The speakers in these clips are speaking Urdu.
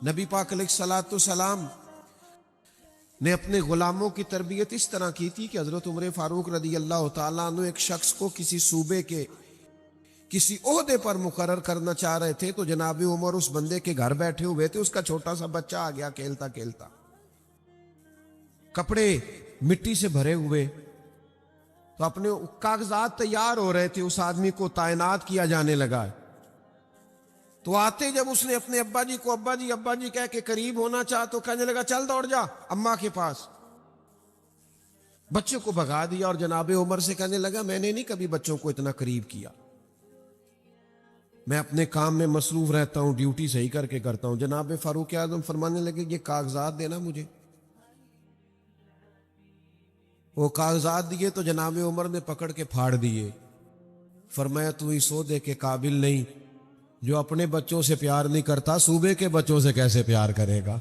نبی پاک علیہ السلام نے اپنے غلاموں کی تربیت اس طرح کی تھی کہ حضرت عمر فاروق رضی اللہ تعالیٰ عنہ ایک شخص کو کسی صوبے کے کسی عہدے پر مقرر کرنا چاہ رہے تھے، تو جناب عمر اس بندے کے گھر بیٹھے ہوئے تھے، اس کا چھوٹا سا بچہ آ گیا کھیلتا کھیلتا، کپڑے مٹی سے بھرے ہوئے، تو اپنے کاغذات تیار ہو رہے تھے، اس آدمی کو تعینات کیا جانے لگا۔ تو آتے جب اس نے اپنے ابا جی کو ابا جی کہہ کے قریب ہونا چاہ، تو کہنے لگا چل دوڑ جا اماں کے پاس، بچے کو بھگا دیا اور جناب عمر سے کہنے لگا میں نے نہیں کبھی بچوں کو اتنا قریب کیا، میں اپنے کام میں مصروف رہتا ہوں، ڈیوٹی صحیح کر کے کرتا ہوں۔ جناب فاروق اعظم فرمانے لگے یہ کاغذات دینا مجھے۔ وہ کاغذات دیے تو جناب عمر نے پکڑ کے پھاڑ دیے، فرمایا تو اس عہدے کے قابل نہیں، جو اپنے بچوں سے پیار نہیں کرتا صوبے کے بچوں سے کیسے پیار کرے گا؟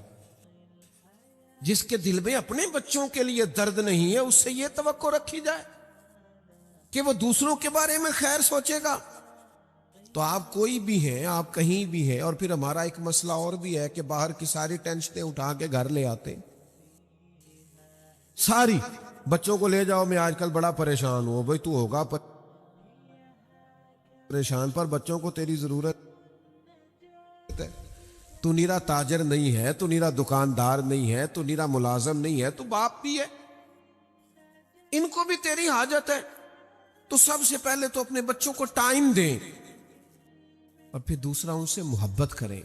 جس کے دل میں اپنے بچوں کے لیے درد نہیں ہے، اس سے یہ توقع رکھی جائے کہ وہ دوسروں کے بارے میں خیر سوچے گا۔ تو آپ کوئی بھی ہیں، آپ کہیں بھی ہیں، اور پھر ہمارا ایک مسئلہ اور بھی ہے کہ باہر کی ساری ٹینشنیں اٹھا کے گھر لے آتے، ساری بچوں کو لے جاؤ، میں آج کل بڑا پریشان ہوں۔ بھائی تو ہوگا پریشان، پر بچوں کو تیری ضرورت ہے، تو نیرا تاجر نہیں ہے، تو نیرا دکاندار نہیں ہے، تو نیرا ملازم نہیں ہے، تو باپ بھی ہے، ان کو بھی تیری حاجت ہے۔ تو سب سے پہلے تو اپنے بچوں کو ٹائم دیں، اور پھر دوسرا ان سے محبت کریں۔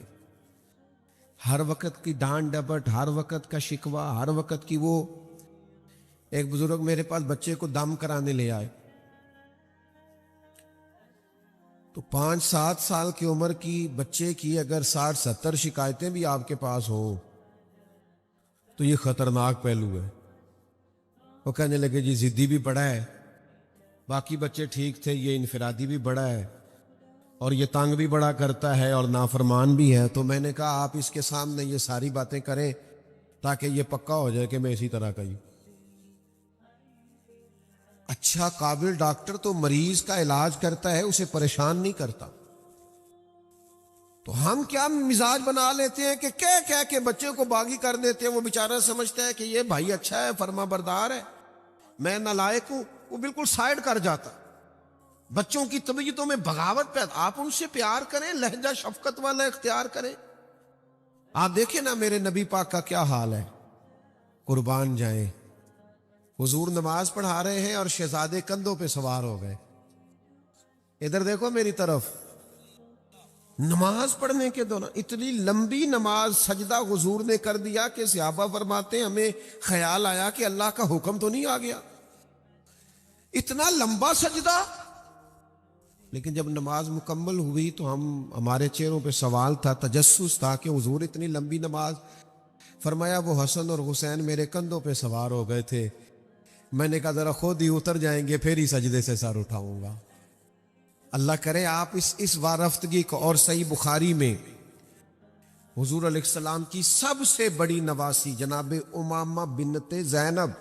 ہر وقت کی ڈانٹ ڈپٹ، ہر وقت کا شکوہ، ہر وقت کی وہ ایک بزرگ میرے پاس بچے کو دم کرانے لے آئے، تو 5-7 سال کی عمر کی بچے کی اگر 60-70 شکایتیں بھی آپ کے پاس ہوں تو یہ خطرناک پہلو ہے۔ وہ کہنے لگے جی ضدی بھی بڑا ہے، باقی بچے ٹھیک تھے، یہ انفرادی بھی بڑا ہے، اور یہ تنگ بھی بڑا کرتا ہے، اور نافرمان بھی ہے۔ تو میں نے کہا آپ اس کے سامنے یہ ساری باتیں کریں تاکہ یہ پکا ہو جائے کہ میں اسی طرح کا ہی۔ اچھا قابل ڈاکٹر تو مریض کا علاج کرتا ہے، اسے پریشان نہیں کرتا۔ تو ہم کیا مزاج بنا لیتے ہیں کہ کہہ کے بچے کو باغی کر دیتے ہیں، وہ بیچارہ سمجھتا ہے کہ یہ بھائی اچھا ہے، فرما بردار ہے، میں نالائق ہوں، وہ بالکل سائڈ کر جاتا۔ بچوں کی طبیعتوں میں بغاوت پیدا، آپ ان سے پیار کریں، لہجہ شفقت والا اختیار کریں۔ آپ دیکھیں نا میرے نبی پاک کا کیا حال ہے، قربان جائیں، حضور نماز پڑھا رہے ہیں اور شہزادے کندھوں پہ سوار ہو گئے۔ ادھر دیکھو میری طرف، نماز پڑھنے کے دوران اتنی لمبی نماز، سجدہ حضور نے کر دیا کہ صحابہ فرماتے ہیں ہمیں خیال آیا کہ اللہ کا حکم تو نہیں آ گیا، اتنا لمبا سجدہ۔ لیکن جب نماز مکمل ہوئی تو ہمارے چہروں پہ سوال تھا، تجسس تھا کہ حضور اتنی لمبی نماز، فرمایا وہ حسن اور حسین میرے کندھوں پہ سوار ہو گئے تھے، میں نے کہا ذرا خود ہی اتر جائیں گے پھر ہی سجدے سے سر اٹھاؤں گا۔ اللہ کرے آپ اس وارفتگی کو۔ اور صحیح بخاری میں حضور علیہ السلام کی سب سے بڑی نواسی جناب امامہ بنت زینب،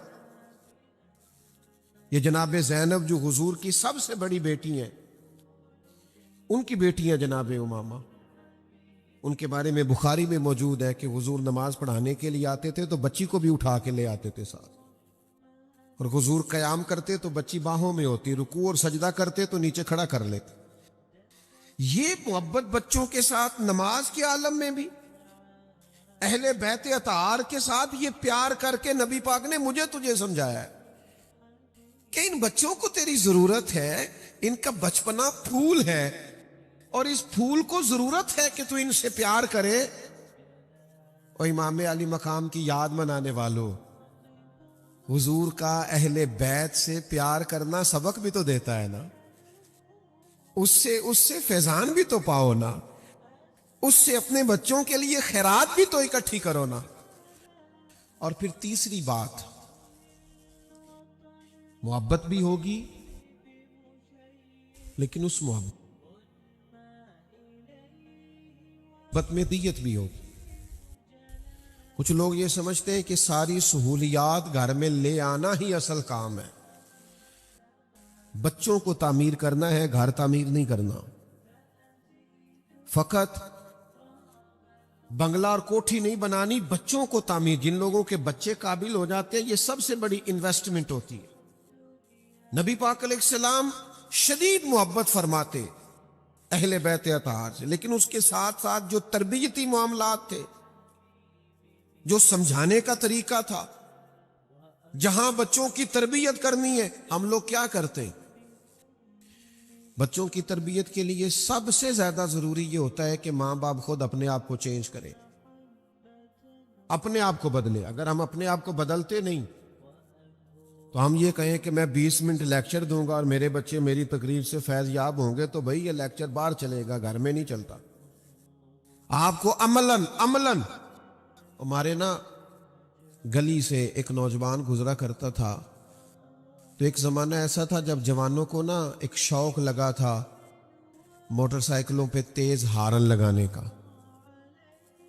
یہ جناب زینب جو حضور کی سب سے بڑی بیٹی ہیں، ان کی بیٹی ہیں جناب امامہ، ان کے بارے میں بخاری میں موجود ہے کہ حضور نماز پڑھانے کے لیے آتے تھے تو بچی کو بھی اٹھا کے لے آتے تھے ساتھ، اور حضور قیام کرتے تو بچی باہوں میں ہوتی، رکوع اور سجدہ کرتے تو نیچے کھڑا کر لیتے۔ یہ محبت بچوں کے ساتھ نماز کے عالم میں بھی، اہل بیت اطہار کے ساتھ یہ پیار کر کے نبی پاک نے مجھے تجھے سمجھایا ہے کہ ان بچوں کو تیری ضرورت ہے، ان کا بچپنا پھول ہے، اور اس پھول کو ضرورت ہے کہ تو ان سے پیار کرے۔ اور امام علی مقام کی یاد منانے والوں، حضور کا اہل بیت سے پیار کرنا سبق بھی تو دیتا ہے نا، اس سے فیضان بھی تو پاؤ نا، اس سے اپنے بچوں کے لیے خیرات بھی تو اکٹھی کرو نا۔ اور پھر تیسری بات، محبت بھی ہوگی، لیکن اس محبت میں دیت بھی ہوگی۔ کچھ لوگ یہ سمجھتے ہیں کہ ساری سہولیات گھر میں لے آنا ہی اصل کام ہے، بچوں کو تعمیر کرنا ہے، گھر تعمیر نہیں کرنا۔ فقط بنگلہ اور کوٹھی نہیں بنانی، بچوں کو تعمیر، جن لوگوں کے بچے قابل ہو جاتے ہیں، یہ سب سے بڑی انویسٹمنٹ ہوتی ہے۔ نبی پاک علیہ السلام شدید محبت فرماتے اہل بیت اطہار سے، لیکن اس کے ساتھ ساتھ جو تربیتی معاملات تھے، جو سمجھانے کا طریقہ تھا، جہاں بچوں کی تربیت کرنی ہے، ہم لوگ کیا کرتے ہیں؟ بچوں کی تربیت کے لیے سب سے زیادہ ضروری یہ ہوتا ہے کہ ماں باپ خود اپنے آپ کو چینج کرے، اپنے آپ کو بدلے۔ اگر ہم اپنے آپ کو بدلتے نہیں تو ہم یہ کہیں کہ میں 20 منٹ لیکچر دوں گا اور میرے بچے میری تقریر سے فیض یاب ہوں گے، تو بھائی یہ لیکچر باہر چلے گا، گھر میں نہیں چلتا۔ آپ کو عملاً ہمارے نا گلی سے ایک نوجوان گزرا کرتا تھا، تو ایک زمانہ ایسا تھا جب جوانوں کو نا ایک شوق لگا تھا موٹر سائیکلوں پہ تیز ہارن لگانے کا۔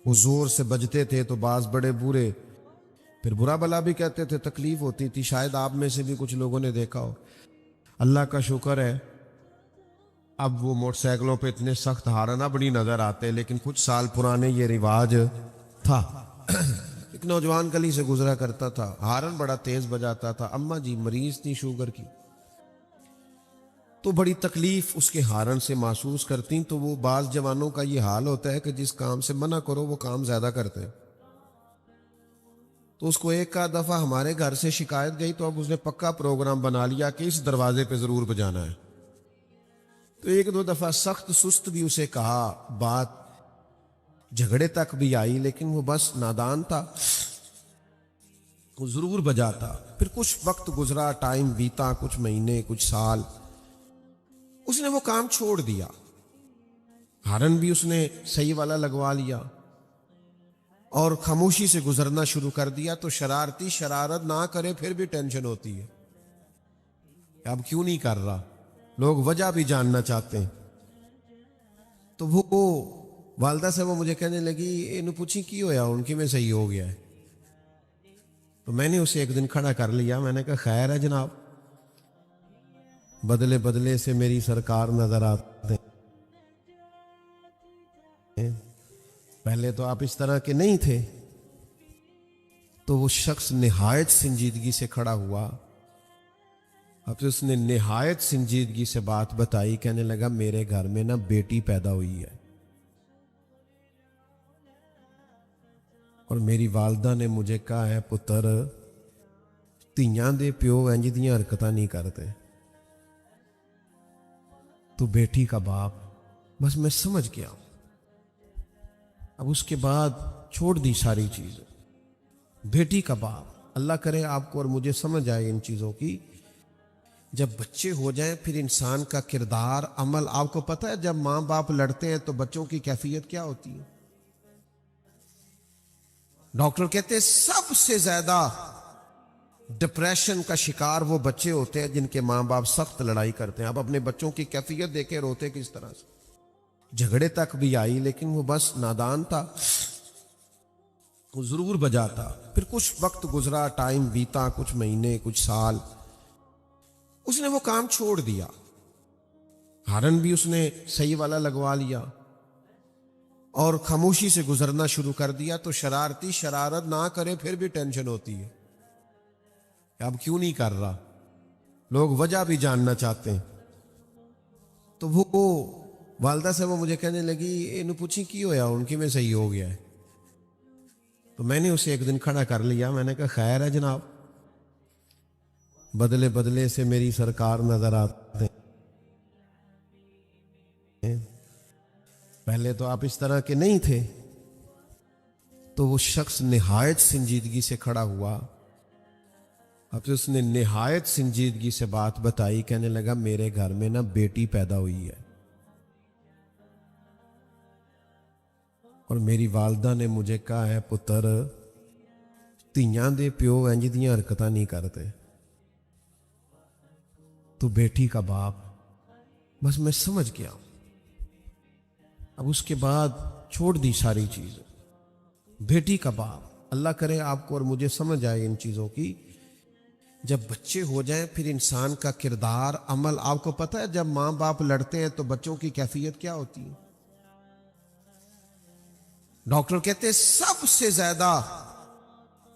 وہ زور سے بجتے تھے تو بعض بڑے بورے پھر برا بلا بھی کہتے تھے، تکلیف ہوتی تھی۔ شاید آپ میں سے بھی کچھ لوگوں نے دیکھا ہو۔ اللہ کا شکر ہے اب وہ موٹر سائیکلوں پہ اتنے سخت ہارن اب نہیں نظر آتے، لیکن کچھ سال پرانے یہ رواج تھا۔ ایک نوجوان گلی سے گزرا کرتا تھا، ہارن بڑا تیز بجاتا تھا۔ اماں جی مریض تھی شوگر کی، تو بڑی تکلیف اس کے ہارن سے محسوس کرتی۔ تو وہ بعض جوانوں کا یہ حال ہوتا ہے کہ جس کام سے منع کرو وہ کام زیادہ کرتے ہیں۔ تو اس کو ایک آدھ دفعہ ہمارے گھر سے شکایت گئی، تو اب اس نے پکا پروگرام بنا لیا کہ اس دروازے پہ ضرور بجانا ہے۔ تو ایک دو دفعہ سخت سست بھی اسے کہا، بات جھگڑے تک بھی آئی، لیکن وہ بس نادان تھا، وہ ضرور بجاتا۔ پھر کچھ وقت گزرا، ٹائم بیتا، کچھ مہینے، کچھ سال، اس نے وہ کام چھوڑ دیا۔ ہارن بھی اس نے صحیح والا لگوا لیا اور خاموشی سے گزرنا شروع کر دیا۔ تو شرارتی شرارت نہ کرے پھر بھی ٹینشن ہوتی ہے، اب کیوں نہیں کر رہا، لوگ وجہ بھی جاننا چاہتے ہیں۔ تو وہ والدہ سے وہ مجھے کہنے لگی، انہوں پوچھی کی ہویا، ان کی میں صحیح ہو گیا ہے۔ تو میں نے اسے ایک دن کھڑا کر لیا، میں نے کہا خیر ہے جناب، بدلے بدلے سے میری سرکار نظر آتے ہیں، پہلے تو آپ اس طرح کے نہیں تھے۔ تو وہ شخص نہایت سنجیدگی سے کھڑا ہوا، اب اس نے نہایت سنجیدگی سے بات بتائی، کہنے لگا میرے گھر میں نا بیٹی پیدا ہوئی ہے، اور میری والدہ نے مجھے کہا ہے پتر تیاں دے پیو انج دیاں حرکتاں نہیں کرتے، تو بیٹی کا باپ۔ بس میں سمجھ گیا، اب اس کے بعد چھوڑ دی ساری چیزیں۔ بیٹی کا باپ، اللہ کرے آپ کو اور مجھے سمجھ آئے ان چیزوں کی۔ جب بچے ہو جائیں پھر انسان کا کردار، عمل، آپ کو پتہ ہے جب ماں باپ لڑتے ہیں تو بچوں کی کیفیت کیا ہوتی ہے؟ ڈاکٹر کہتے ہیں سب سے زیادہ ڈپریشن کا شکار وہ بچے ہوتے ہیں جن کے ماں باپ سخت لڑائی کرتے ہیں۔ اب اپنے بچوں کی کیفیت دیکھے روتے کس طرح سے، جھگڑے تک بھی آئی، لیکن وہ بس نادان تھا، وہ ضرور بجاتا۔ پھر کچھ وقت گزرا، ٹائم بیتا، کچھ مہینے، کچھ سال، اس نے وہ کام چھوڑ دیا۔ ہارن بھی اس نے صحیح والا لگوا لیا اور خاموشی سے گزرنا شروع کر دیا۔ تو شرارتی شرارت نہ کرے پھر بھی ٹینشن ہوتی ہے، اب کیوں نہیں کر رہا، لوگ وجہ بھی جاننا چاہتے ہیں۔ تو وہ والدہ سے وہ مجھے کہنے لگی، انہوں پوچھی کی ہویا، ان کی میں صحیح ہو گیا ہے۔ تو میں نے اسے ایک دن کھڑا کر لیا، میں نے کہا خیر ہے جناب، بدلے بدلے سے میری سرکار نظر آتے ہیں، پہلے تو آپ اس طرح کے نہیں تھے۔ تو وہ شخص نہایت سنجیدگی سے کھڑا ہوا، اب اس نے نہایت سنجیدگی سے بات بتائی، کہنے لگا میرے گھر میں نا بیٹی پیدا ہوئی ہے، اور میری والدہ نے مجھے کہا ہے پتر تیاں دے پیو انج دیاں حرکتاں نہیں کرتے، تو بیٹی کا باپ۔ بس میں سمجھ گیا، اب اس کے بعد چھوڑ دی ساری چیزیں۔ بیٹی کا باپ، اللہ کرے آپ کو اور مجھے سمجھ آئے ان چیزوں کی۔ جب بچے ہو جائیں پھر انسان کا کردار، عمل، آپ کو پتہ ہے جب ماں باپ لڑتے ہیں تو بچوں کی کیفیت کیا ہوتی ہے؟ ڈاکٹر کہتے ہیں سب سے زیادہ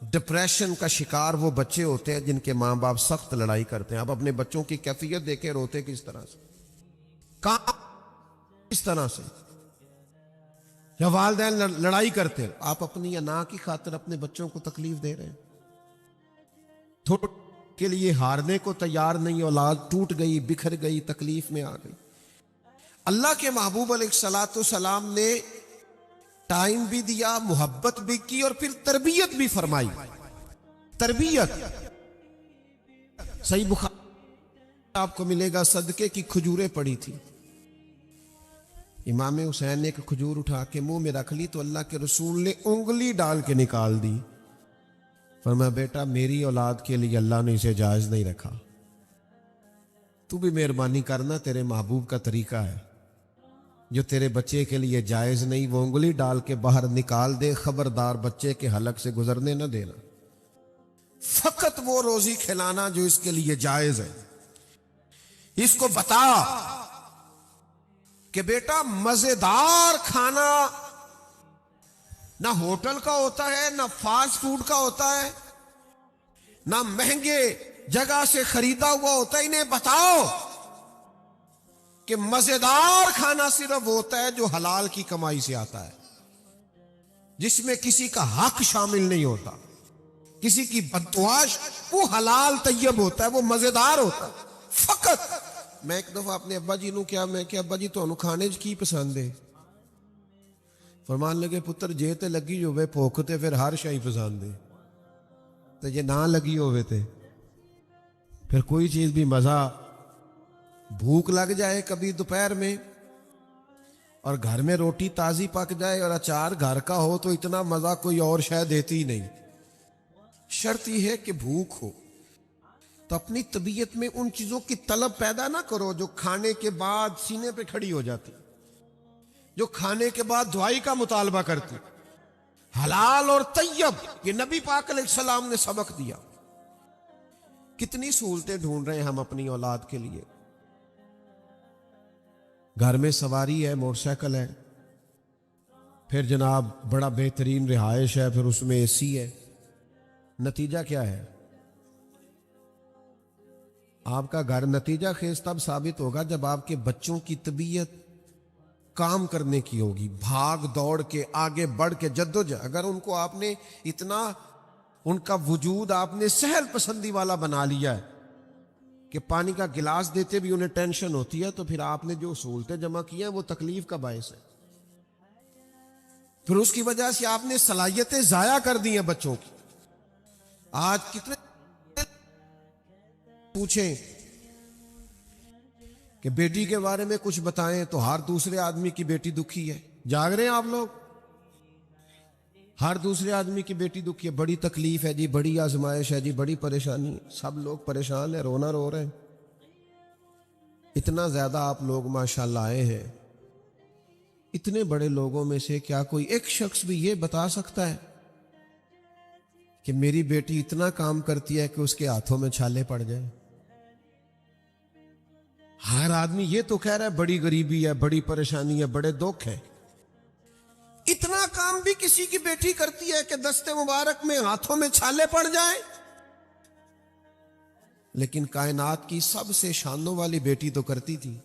ڈپریشن کا شکار وہ بچے ہوتے ہیں جن کے ماں باپ سخت لڑائی کرتے ہیں. آپ اپنے بچوں کی کیفیت دیکھیں, روتے کس طرح سے, کہاں کس طرح سے, یا والدین لڑائی کرتے ہیں. آپ اپنی انا کی خاطر اپنے بچوں کو تکلیف دے رہے ہیں. تھوڑے کے لیے ہارنے کو تیار نہیں, اولاد ٹوٹ گئی, بکھر گئی, تکلیف میں آ گئی. اللہ کے محبوب علیہ الصلوۃ والسلام نے ٹائم بھی دیا, محبت بھی کی, اور پھر تربیت بھی فرمائی. تربیت صحیح بخاری آپ کو ملے گا, صدقے کی کھجوریں پڑی تھی. امام حسین نے ایک کھجور اٹھا کے منہ میں رکھ لی تو اللہ کے رسول نے انگلی ڈال کے نکال دی. فرمایا بیٹا میری اولاد کے لیے اللہ نے اسے جائز نہیں رکھا, تو بھی مہربانی کرنا, تیرے محبوب کا طریقہ ہے, جو تیرے بچے کے لیے جائز نہیں وہ انگلی ڈال کے باہر نکال دے, خبردار بچے کے حلق سے گزرنے نہ دینا. فقط وہ روزی کھلانا جو اس کے لیے جائز ہے. اس کو بتا کہ بیٹا مزیدار کھانا نہ ہوٹل کا ہوتا ہے, نہ فاسٹ فوڈ کا ہوتا ہے, نہ مہنگے جگہ سے خریدا ہوا ہوتا ہے. انہیں بتاؤ کہ مزیدار کھانا صرف ہوتا ہے جو حلال کی کمائی سے آتا ہے, جس میں کسی کا حق شامل نہیں ہوتا, کسی کی بدعاش. وہ حلال طیب ہوتا ہے, وہ مزیدار ہوتا ہے. فقط میں ایک دفعہ اپنے ابا جی نو کیا, میں کہ ابا جی تو کھانے کی پسند ہے؟ فرمان لگے پتر جے تے لگی ہوئے بھوک تے پھر ہر شائی پسند ہے, تے جے نہ لگی ہوئے تے پھر کوئی چیز بھی مزہ, بھوک لگ جائے کبھی دوپہر میں اور گھر میں روٹی تازی پک جائے اور اچار گھر کا ہو تو اتنا مزہ کوئی اور شاید دیتی ہی نہیں. شرط یہ ہے کہ بھوک ہو. تو اپنی طبیعت میں ان چیزوں کی طلب پیدا نہ کرو جو کھانے کے بعد سینے پہ کھڑی ہو جاتی, جو کھانے کے بعد دعائی کا مطالبہ کرتی. حلال اور طیب یہ نبی پاک علیہ السلام نے سبق دیا. کتنی سہولتیں ڈھونڈ رہے ہیں ہم اپنی اولاد کے لیے. گھر میں سواری ہے, موٹر سائیکل ہے, پھر جناب بڑا بہترین رہائش ہے, پھر اس میں اے سی ہے. نتیجہ کیا ہے؟ آپ کا گھر نتیجہ خیز تب ثابت ہوگا جب آپ کے بچوں کی طبیعت کام کرنے کی ہوگی, بھاگ دوڑ کے آگے بڑھ کے جدوجہد. اگر ان کو آپ نے اتنا, ان کا وجود آپ نے سہل پسندی والا بنا لیا ہے کہ پانی کا گلاس دیتے بھی انہیں ٹینشن ہوتی ہے, تو پھر آپ نے جو سہولتیں جمع کی ہیں وہ تکلیف کا باعث ہے. پھر اس کی وجہ سے آپ نے صلاحیتیں ضائع کر دی ہیں بچوں کی. آج کتنے پوچھیں کہ بیٹی کے بارے میں کچھ بتائیں تو ہر دوسرے آدمی کی بیٹی دکھی ہے. جاگ رہے ہیں آپ لوگ؟ ہر دوسرے آدمی کی بیٹی دکھی ہے, بڑی تکلیف ہے جی, بڑی آزمائش ہے جی, بڑی پریشانی ہے. سب لوگ پریشان ہیں, رونا رو رہے ہیں. اتنا زیادہ آپ لوگ ماشاءاللہ آئے ہیں, اتنے بڑے لوگوں میں سے کیا کوئی ایک شخص بھی یہ بتا سکتا ہے کہ میری بیٹی اتنا کام کرتی ہے کہ اس کے ہاتھوں میں چھالے پڑ جائیں؟ ہر آدمی یہ تو کہہ رہا ہے بڑی غریبی ہے, بڑی پریشانی ہے, بڑے دکھ ہے. اتنا کام بھی کسی کی بیٹی کرتی ہے کہ دستے مبارک میں ہاتھوں میں چھالے پڑ جائیں. لیکن کائنات کی سب سے شانوں والی بیٹی تو کرتی تھی.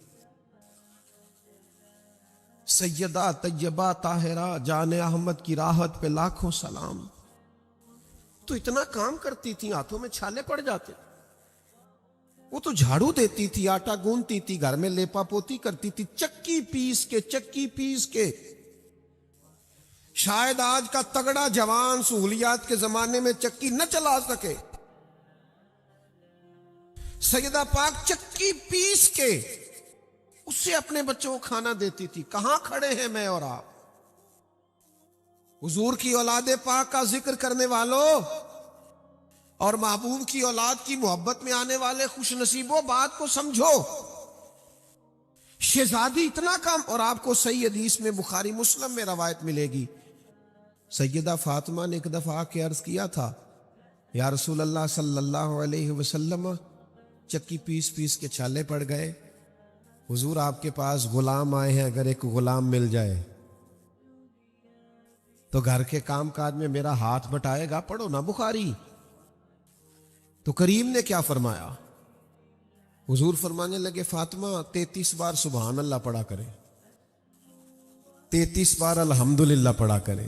سیدہ طیبہ طاہرہ جان احمد کی راحت پہ لاکھوں سلام. تو اتنا کام کرتی تھی, ہاتھوں میں چھالے پڑ جاتے. وہ تو جھاڑو دیتی تھی, آٹا گوندتی تھی, گھر میں لیپا پوتی کرتی تھی, چکی پیس کے. شاید آج کا تگڑا جوان سہولیات کے زمانے میں چکی نہ چلا سکے. سیدہ پاک چکی پیس کے اس سے اپنے بچوں کو کھانا دیتی تھی. کہاں کھڑے ہیں میں اور آپ؟ حضور کی اولاد پاک کا ذکر کرنے والوں اور محبوب کی اولاد کی محبت میں آنے والے خوش نصیبوں, بات کو سمجھو. شہزادی اتنا کام, اور آپ کو صحیح حدیث میں بخاری مسلم میں روایت ملے گی, سیدہ فاطمہ نے ایک دفعہ آ کے عرض کیا تھا, یا رسول اللہ صلی اللہ علیہ وسلم چکی پیس کے چھالے پڑ گئے, حضور آپ کے پاس غلام آئے ہیں, اگر ایک غلام مل جائے. تو گھر کے کام کاج میں میرا ہاتھ بٹائے گا، پڑھو نا بخاری۔ تو کریم نے کیا فرمایا؟ حضور فرمانے لگے فاطمہ 33 بار سبحان اللہ پڑھا کرے، 33 بار الحمدللہ پڑھا کرے،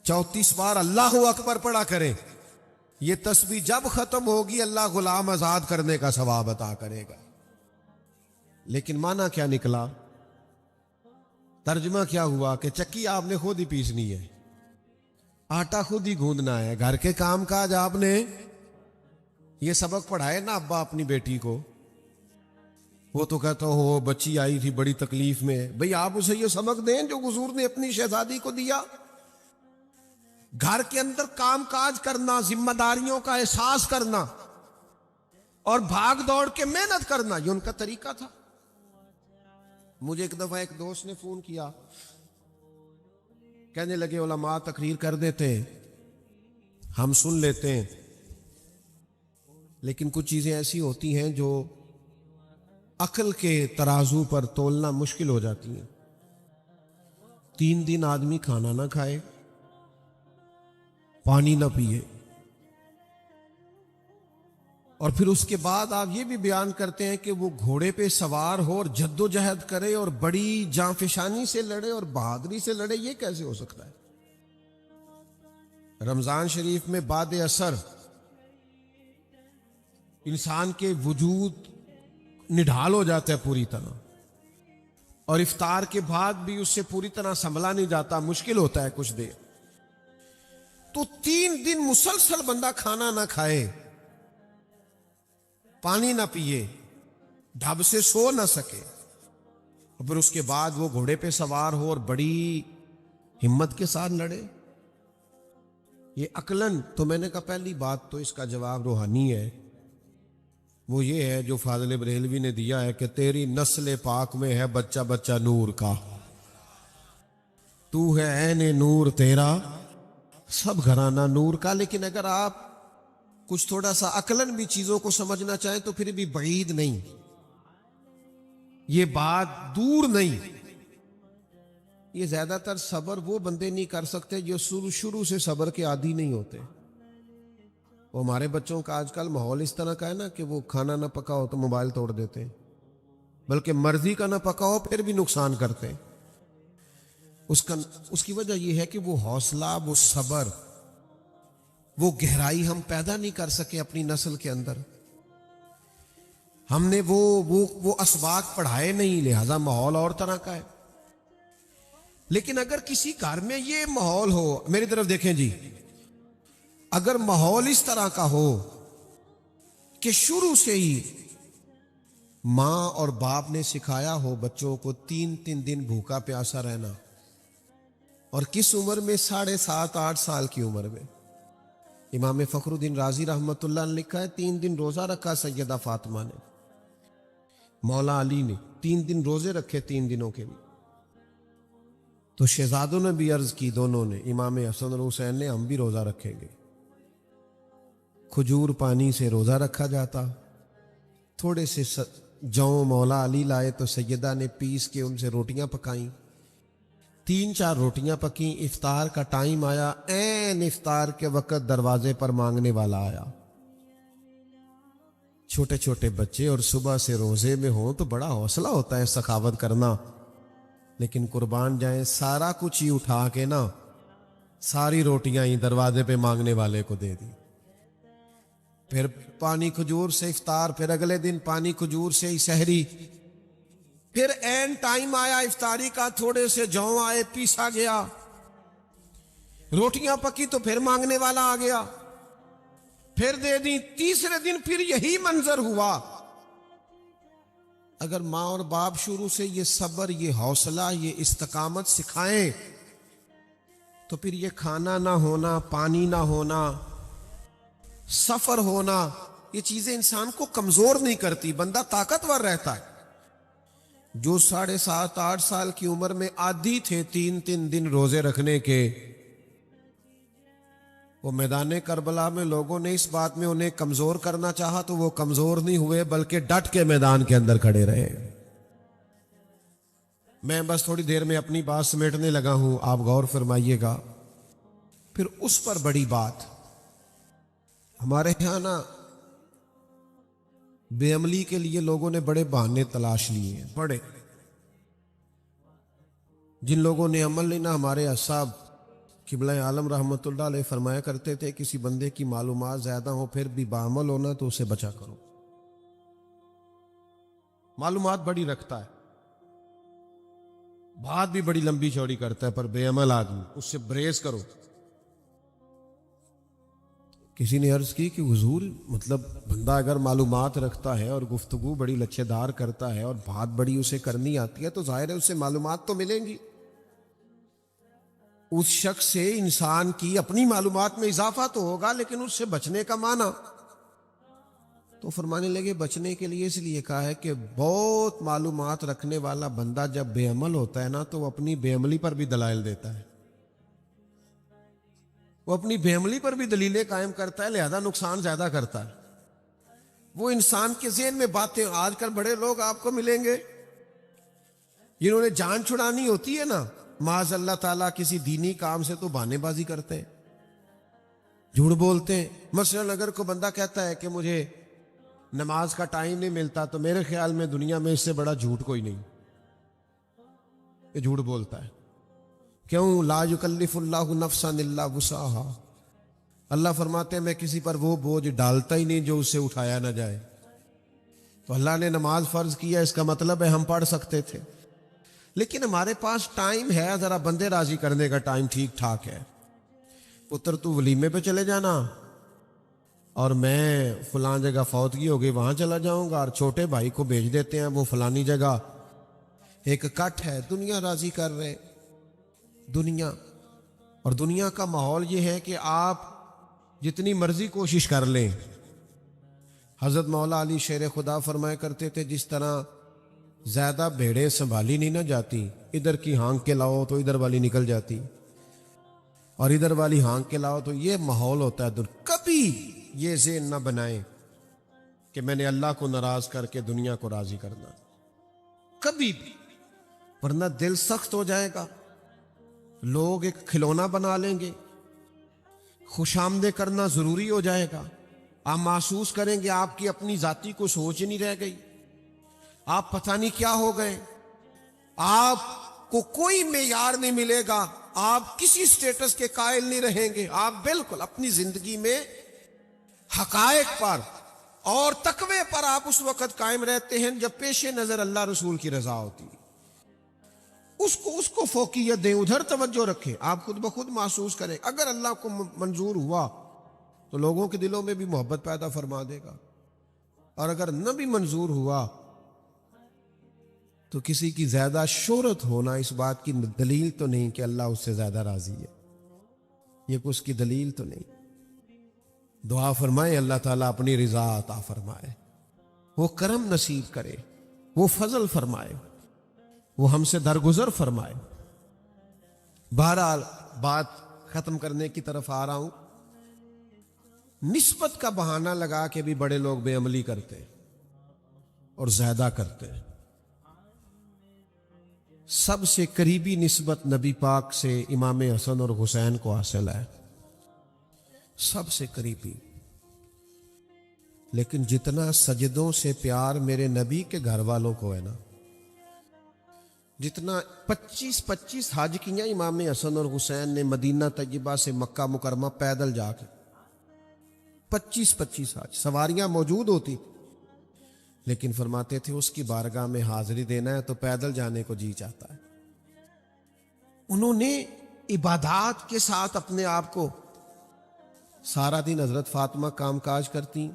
34 بار اللہ اکبر پڑھا کرے۔ یہ تسبیح جب ختم ہوگی اللہ غلام آزاد کرنے کا ثواب عطا کرے گا۔ لیکن معنی کیا نکلا؟ ترجمہ کیا ہوا کہ چکی آپ نے خود ہی پیسنی ہے، آٹا خود ہی گوندنا ہے، گھر کے کام کاج آپ نے یہ سبق پڑھائے نا ابا اپنی بیٹی کو۔ وہ تو کہتا ہو بچی آئی تھی بڑی تکلیف میں، بھئی آپ اسے یہ سبق دیں جو حضور نے اپنی شہزادی کو دیا۔ گھر کے اندر کام کاج کرنا، ذمہ داریوں کا احساس کرنا اور بھاگ دوڑ کے محنت کرنا، یہ ان کا طریقہ تھا۔ مجھے ایک دفعہ ایک دوست نے فون کیا، کہنے لگے علماء تقریر کر دیتے ہیں، ہم سن لیتے ہیں، لیکن کچھ چیزیں ایسی ہوتی ہیں جو عقل کے ترازو پر تولنا مشکل ہو جاتی ہیں۔ 3 دن آدمی کھانا نہ کھائے، پانی نہ پیے، اور پھر اس کے بعد آپ یہ بھی بیان کرتے ہیں کہ وہ گھوڑے پہ سوار ہو اور جد و جہد کرے اور بڑی جانفشانی سے لڑے اور بہادری سے لڑے، یہ کیسے ہو سکتا ہے؟ رمضان شریف میں بعد اثر انسان کے وجود نڈھال ہو جاتا ہے پوری طرح، اور افطار کے بعد بھی اس سے پوری طرح سنبھلا نہیں جاتا، مشکل ہوتا ہے کچھ دیر۔ تو 3 دن مسلسل بندہ کھانا نہ کھائے، پانی نہ پیے، ڈھب سے سو نہ سکے، اور پھر اس کے بعد وہ گھوڑے پہ سوار ہو اور بڑی ہمت کے ساتھ لڑے، یہ عقلاً تو میں نے کہا پہلی بات تو اس کا جواب روحانی ہے، وہ یہ ہے جو فاضل بریلوی نے دیا ہے کہ تیری نسل پاک میں ہے بچہ بچہ نور کا، تو ہے عین نور تیرا سب گھرانہ نور کا۔ لیکن اگر آپ کچھ تھوڑا سا عقلاً بھی چیزوں کو سمجھنا چاہیں تو پھر بھی بعید نہیں، یہ بات دور نہیں، یہ زیادہ تر صبر وہ بندے نہیں کر سکتے جو شروع سے صبر کے عادی نہیں ہوتے۔ وہ ہمارے بچوں کا آج کل ماحول اس طرح کا ہے نا کہ وہ کھانا نہ پکا ہو تو موبائل توڑ دیتے ہیں، بلکہ مرضی کا نہ پکا ہو پھر بھی نقصان کرتے ہیں۔ اس کی وجہ یہ ہے کہ وہ حوصلہ، وہ صبر، وہ گہرائی ہم پیدا نہیں کر سکے اپنی نسل کے اندر، ہم نے وہ اسباق پڑھائے نہیں، لہذا ماحول اور طرح کا ہے۔ لیکن اگر کسی گھر میں یہ ماحول ہو، میری طرف دیکھیں جی، اگر ماحول اس طرح کا ہو کہ شروع سے ہی ماں اور باپ نے سکھایا ہو بچوں کو 3 دن بھوکا پیاسا رہنا، اور کس عمر میں؟ 7.5 8 سال کی عمر میں۔ امام فخر الدین رازی رحمۃ اللہ نے لکھا ہے 3 دن روزہ رکھا سیدہ فاطمہ نے، مولا علی نے 3 دن روزے رکھے 3 دنوں کے لیے۔ تو شہزادوں نے بھی عرض کی، دونوں نے، امام حسن اور حسین نے، ہم بھی روزہ رکھیں گے۔ کھجور پانی سے روزہ رکھا جاتا، تھوڑے سے جوں مولا علی لائے تو سیدہ نے پیس کے ان سے روٹیاں پکائیں، 3 4 روٹیاں پکیں۔ افطار کا ٹائم آیا، عین افطار کے وقت دروازے پر مانگنے والا آیا، چھوٹے چھوٹے بچے اور صبح سے روزے میں ہوں تو بڑا حوصلہ ہوتا ہے سخاوت کرنا، لیکن قربان جائیں سارا کچھ ہی اٹھا کے نا، ساری روٹیاں ہی دروازے پہ مانگنے والے کو دے دی۔ پھر پانی کھجور سے افطار، پھر اگلے دن پانی کھجور سے ہی سحری، پھر این ٹائم آیا افطاری کا، تھوڑے سے جوں آئے، پیسا گیا، روٹیاں پکی تو پھر مانگنے والا آ گیا، پھر دے دی۔ تیسرے دن پھر یہی منظر ہوا۔ اگر ماں اور باپ شروع سے یہ صبر، یہ حوصلہ، یہ استقامت سکھائیں تو پھر یہ کھانا نہ ہونا، پانی نہ ہونا، سفر ہونا، یہ چیزیں انسان کو کمزور نہیں کرتی، بندہ طاقتور رہتا ہے۔ جو 7.5 8 سال کی عمر میں عادی تھے 3 دن روزے رکھنے کے، وہ میدان کربلا میں لوگوں نے اس بات میں انہیں کمزور کرنا چاہا تو وہ کمزور نہیں ہوئے، بلکہ ڈٹ کے میدان کے اندر کھڑے رہے۔ میں بس تھوڑی دیر میں اپنی بات سمیٹنے لگا ہوں، آپ غور فرمائیے گا۔ پھر اس پر بڑی بات، ہمارے یہاں نا بے عملی کے لیے لوگوں نے بڑے بہانے تلاش لیے ہیں، بڑے، جن لوگوں نے عمل نہیں نا، ہمارے اصحاب قبلہ عالم رحمۃ اللہ علیہ فرمایا کرتے تھے کسی بندے کی معلومات زیادہ ہو پھر بھی بعمل ہونا تو اسے بچا کرو. معلومات بڑی رکھتا ہے، بات بھی بڑی لمبی چوڑی کرتا ہے، پر بے عمل آدمی، اس سے بریز کرو. کسی نے عرض کی کہ حضور مطلب بندہ اگر معلومات رکھتا ہے اور گفتگو بڑی لچھے دار کرتا ہے اور بات بڑی اسے کرنی آتی ہے تو ظاہر ہے اسے معلومات تو ملیں گی. اس شخص سے انسان کی اپنی معلومات میں اضافہ تو ہوگا، لیکن اس سے بچنے کا معنی، تو فرمانے لگے بچنے کے لیے اس لیے کہا ہے کہ بہت معلومات رکھنے والا بندہ جب بے عمل ہوتا ہے نا تو وہ اپنی بے عملی پر بھی دلائل دیتا ہے، وہ اپنی بے عملی پر بھی دلیلیں قائم کرتا ہے، لہذا نقصان زیادہ کرتا ہے. وہ انسان کے ذہن میں باتیں، آج کل بڑے لوگ آپ کو ملیں گے جنہوں نے جان چھڑانی ہوتی ہے نا، معاذ اللہ تعالیٰ کسی دینی کام سے تو بہانے بازی کرتے ہیں، جھوٹ بولتے ہیں. مثلا اگر کوئی بندہ کہتا ہے کہ مجھے نماز کا ٹائم نہیں ملتا تو میرے خیال میں دنیا میں اس سے بڑا جھوٹ کوئی نہیں، یہ جھوٹ بولتا ہے. کیوں؟ لا یکلف اللہ نفسا الا وسعها، اللہ فرماتے ہیں میں کسی پر وہ بوجھ ڈالتا ہی نہیں جو اسے اٹھایا نہ جائے. تو اللہ نے نماز فرض کیا، اس کا مطلب ہے ہم پڑھ سکتے تھے، لیکن ہمارے پاس ٹائم ہے، ذرا بندے راضی کرنے کا ٹائم ٹھیک ٹھاک ہے. پتر تو ولیمے پہ چلے جانا اور میں فلاں جگہ فوتگی ہو گئی وہاں چلا جاؤں گا، اور چھوٹے بھائی کو بھیج دیتے ہیں وہ فلانی جگہ ایک کٹ ہے. دنیا راضی کر رہے، دنیا. اور دنیا کا ماحول یہ ہے کہ آپ جتنی مرضی کوشش کر لیں. حضرت مولا علی شیر خدا فرمایا کرتے تھے جس طرح زیادہ بھیڑیں سنبھالی نہیں نہ جاتی، ادھر کی ہانک کے لاؤ تو ادھر والی نکل جاتی، اور ادھر والی ہانک کے لاؤ تو یہ ماحول ہوتا ہے. کبھی یہ ذہن نہ بنائیں کہ میں نے اللہ کو ناراض کر کے دنیا کو راضی کرنا، کبھی بھی، ورنہ دل سخت ہو جائے گا. لوگ ایک کھلونا بنا لیں گے، خوش آمدے کرنا ضروری ہو جائے گا. آپ محسوس کریں گے آپ کی اپنی ذاتی کو سوچ نہیں رہ گئی، آپ پتہ نہیں کیا ہو گئے، آپ کو کوئی معیار نہیں ملے گا، آپ کسی سٹیٹس کے قائل نہیں رہیں گے. آپ بالکل اپنی زندگی میں حقائق پر اور تقوی پر آپ اس وقت قائم رہتے ہیں جب پیش نظر اللہ رسول کی رضا ہوتی ہے. اس کو فوقیت دیں، ادھر توجہ رکھیں. آپ خود بخود محسوس کریں اگر اللہ کو منظور ہوا تو لوگوں کے دلوں میں بھی محبت پیدا فرما دے گا، اور اگر نہ بھی منظور ہوا تو کسی کی زیادہ شہرت ہونا اس بات کی دلیل تو نہیں کہ اللہ اس سے زیادہ راضی ہے، یہ کوئی اس کی دلیل تو نہیں. دعا فرمائے اللہ تعالیٰ اپنی رضا عطا فرمائے، وہ کرم نصیب کرے، وہ فضل فرمائے، وہ ہم سے درگزر فرمائے. بہرحال بات ختم کرنے کی طرف آ رہا ہوں. نسبت کا بہانہ لگا کے بھی بڑے لوگ بے عملی کرتے اور زیادہ کرتے. سب سے قریبی نسبت نبی پاک سے امام حسن اور حسین کو حاصل ہے، سب سے قریبی. لیکن جتنا سجدوں سے پیار میرے نبی کے گھر والوں کو ہے نا، جتنا 25 حج کیا امام حسن اور حسین نے مدینہ طیبہ سے مکہ مکرمہ پیدل جا کے، 25 حج، سواریاں موجود ہوتی، لیکن فرماتے تھے اس کی بارگاہ میں حاضری دینا ہے تو پیدل جانے کو جی چاہتا ہے. انہوں نے عبادات کے ساتھ اپنے آپ کو، سارا دن حضرت فاطمہ کام کاج کرتی،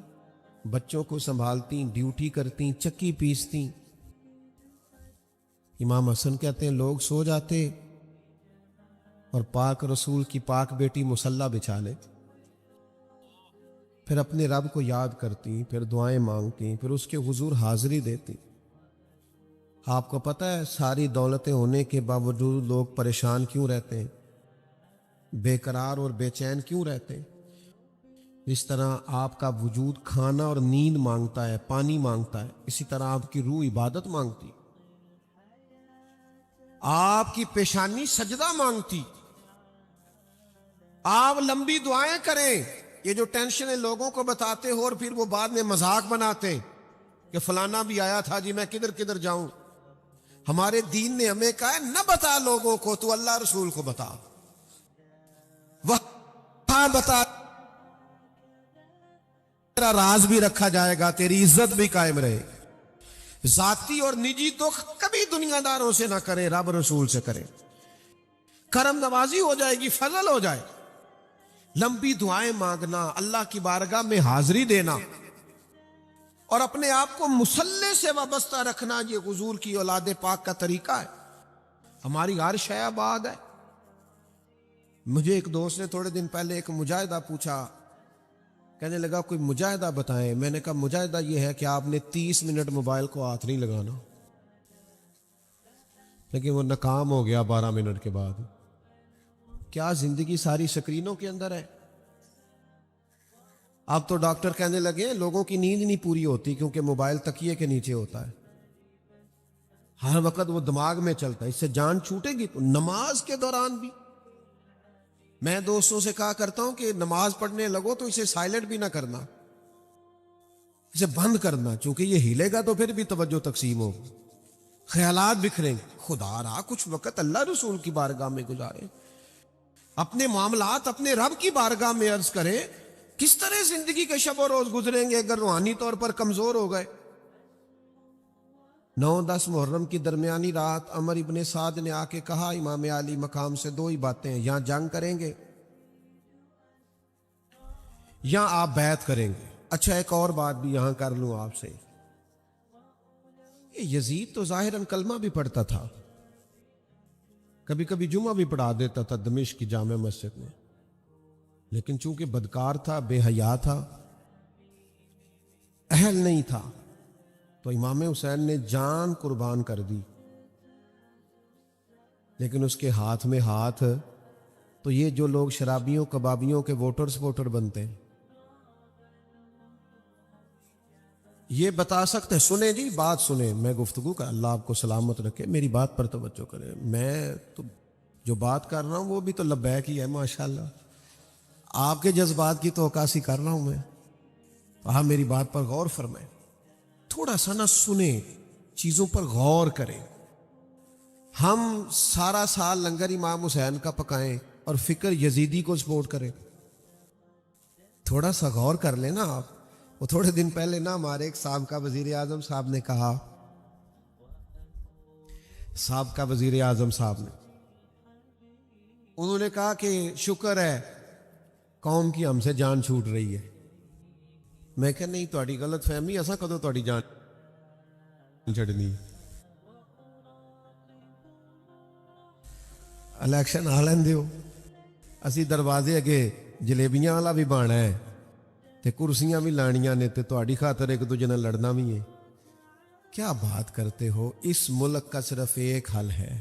بچوں کو سنبھالتی، ڈیوٹی کرتی، چکی پیستی. امام حسن کہتے ہیں لوگ سو جاتے اور پاک رسول کی پاک بیٹی مصلی بچھا لے، پھر اپنے رب کو یاد کرتی، پھر دعائیں مانگتی، پھر اس کے حضور حاضری دیتی. آپ کو پتہ ہے ساری دولتیں ہونے کے باوجود لوگ پریشان کیوں رہتے ہیں، بے قرار اور بے چین کیوں رہتے ہیں؟ جس طرح آپ کا وجود کھانا اور نیند مانگتا ہے، پانی مانگتا ہے، اسی طرح آپ کی روح عبادت مانگتی، آپ کی پیشانی سجدہ مانگتی، آپ لمبی دعائیں کریں. یہ جو ٹینشنیں لوگوں کو بتاتے ہو اور پھر وہ بعد میں مذاق بناتے ہیں کہ فلانا بھی آیا تھا جی، میں کدھر کدھر جاؤں. ہمارے دین نے ہمیں کہا ہے نہ بتا لوگوں کو، تو اللہ رسول کو بتا. وہاں بتا، تیرا راز بھی رکھا جائے گا، تیری عزت بھی قائم رہے. ذاتی اور نجی دکھ کبھی دنیا داروں سے نہ کرے، رب رسول سے کرے. کرم نوازی ہو جائے گی، فضل ہو جائے. لمبی دعائیں مانگنا، اللہ کی بارگاہ میں حاضری دینا اور اپنے آپ کو مصلی سے وابستہ رکھنا، یہ حضور کی اولاد پاک کا طریقہ ہے. ہماری ہر شے آباد ہے. مجھے ایک دوست نے تھوڑے دن پہلے ایک مجاہدہ پوچھا، کہنے لگا کوئی مجاہدہ بتائیں. میں نے کہا مجاہدہ یہ ہے کہ آپ نے 30 منٹ موبائل کو ہاتھ نہیں لگانا. لیکن وہ ناکام ہو گیا 12 منٹ کے بعد. کیا زندگی ساری سکرینوں کے اندر ہے؟ اب تو ڈاکٹر کہنے لگے لوگوں کی نیند نہیں پوری ہوتی کیونکہ موبائل تکیے کے نیچے ہوتا ہے. ہر وقت وہ دماغ میں چلتا ہے، اس سے جان چھوٹے گی. تو نماز کے دوران بھی میں دوستوں سے کہا کرتا ہوں کہ نماز پڑھنے لگو تو اسے سائلنٹ بھی نہ کرنا، اسے بند کرنا، چونکہ یہ ہلے گا تو پھر بھی توجہ تقسیم ہوگی، خیالات بکھریں گے. خدا رہا کچھ وقت اللہ رسول کی بارگاہ میں گزارے، اپنے معاملات اپنے رب کی بارگاہ میں عرض کریں. کس طرح زندگی کے شب و روز گزریں گے اگر روحانی طور پر کمزور ہو گئے؟ 9-10 محرم کی درمیانی رات عمر ابن سعد نے آ کے کہا امام علی مقام سے 2 ہی باتیں ہیں، یا جنگ کریں گے یا آپ بیعت کریں گے. اچھا ایک اور بات بھی یہاں کر لوں آپ سے. یہ یزید تو ظاہراً کلمہ بھی پڑھتا تھا، کبھی کبھی جمعہ بھی پڑھا دیتا تھا دمشق کی جامع مسجد میں، لیکن چونکہ بدکار تھا، بے حیا تھا، اہل نہیں تھا، تو امام حسین نے جان قربان کر دی. لیکن اس کے ہاتھ میں ہاتھ تو یہ جو لوگ شرابیوں کبابیوں کے ووٹر سپورٹر بنتے ہیں یہ بتا سکتے ہیں. سنیں جی بات سنیں، میں گفتگو کا اللہ آپ کو سلامت رکھے، میری بات پر توجہ کریں. میں تو جو بات کر رہا ہوں وہ بھی تو لبیک ہی ہے ماشاءاللہ. آپ کے جذبات کی تو عکاسی کر رہا ہوں میں. آپ میری بات پر غور فرمائیں، تھوڑا سا نہ سنیں، چیزوں پر غور کریں. ہم سارا سال لنگر امام حسین کا پکائیں اور فکر یزیدی کو سپورٹ کریں. تھوڑا سا غور کر لیں نا آپ. وہ تھوڑے دن پہلے نا ہمارے ایک سابقہ وزیر اعظم صاحب نے کہا، انہوں نے کہا کہ شکر ہے قوم کی ہم سے جان چھوٹ رہی ہے. میں کہ نہیں، تہاڈی غلط فہمی، اساں کدوں تہاڈی جان چھڑنی. الیکشن آ لین دیو، اسی دروازے اگے جلیبیاں والا بھی بانا ہے تے کرسیاں بھی لانیاں نے تے تہاڈی خاطر ایک دوجے نال لڑنا بھی ہے. کیا بات کرتے ہو؟ اس ملک کا صرف ایک حل ہے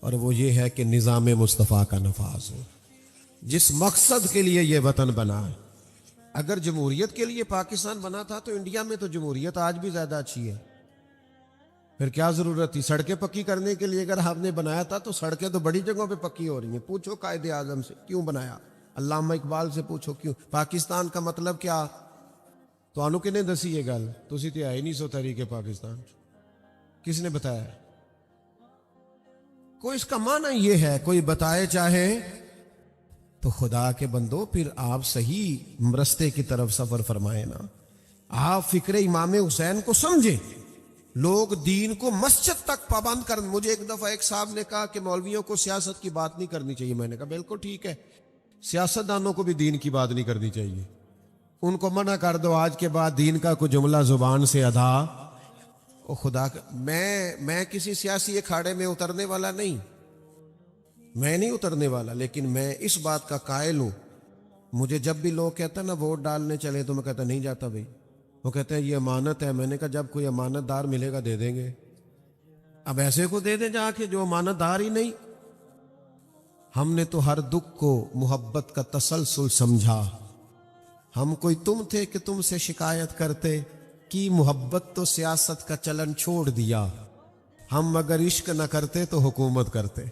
اور وہ یہ ہے کہ نظام مصطفیٰ کا نفاذ ہو. جس مقصد کے لیے یہ وطن بنا ہے، اگر جمہوریت کے لیے پاکستان بنا تھا تو انڈیا میں تو جمہوریت آج بھی زیادہ اچھی ہے. پھر کیا ضرورت تھی سڑکیں پکی کرنے کے لیے؟ اگر آپ نے بنایا تھا تو سڑکیں تو بڑی جگہوں پہ پکی ہو رہی ہیں. پوچھو قائد اعظم سے کیوں بنایا، علامہ اقبال سے پوچھو کیوں. پاکستان کا مطلب کیا؟ تو آنو کنے دسی یہ گل؟ تسی تے آئے نہیں سو تحریک پاکستان، کس نے بتایا؟ کوئی اس کا معنی یہ ہے، کوئی بتائے چاہے تو خدا کے بندو پھر آپ صحیح رستے کی طرف سفر فرمائے نا. آپ فکر امام حسین کو سمجھیں. لوگ دین کو مسجد تک پابند کر. مجھے ایک دفعہ ایک صاحب نے کہا کہ مولویوں کو سیاست کی بات نہیں کرنی چاہیے. میں نے کہا بالکل ٹھیک ہے، سیاستدانوں کو بھی دین کی بات نہیں کرنی چاہیے. ان کو منع کر دو آج کے بعد دین کا کوئی جملہ زبان سے ادا. او خدا کا، میں کسی سیاسی اکھاڑے میں اترنے والا نہیں، میں نہیں اترنے والا، لیکن میں اس بات کا قائل ہوں. مجھے جب بھی لوگ کہتے ہیں نا ووٹ ڈالنے چلے تو میں کہتا نہیں جاتا بھائی. وہ کہتے ہیں یہ امانت ہے. میں نے کہا جب کوئی امانت دار ملے گا دے دیں گے. اب ایسے کو دے دیں جا کے جو امانت دار ہی نہیں. ہم نے تو ہر دکھ کو محبت کا تسلسل سمجھا. ہم کوئی تم تھے کہ تم سے شکایت کرتے کی محبت تو سیاست کا چلن چھوڑ دیا. ہم اگر عشق نہ کرتے تو حکومت کرتے.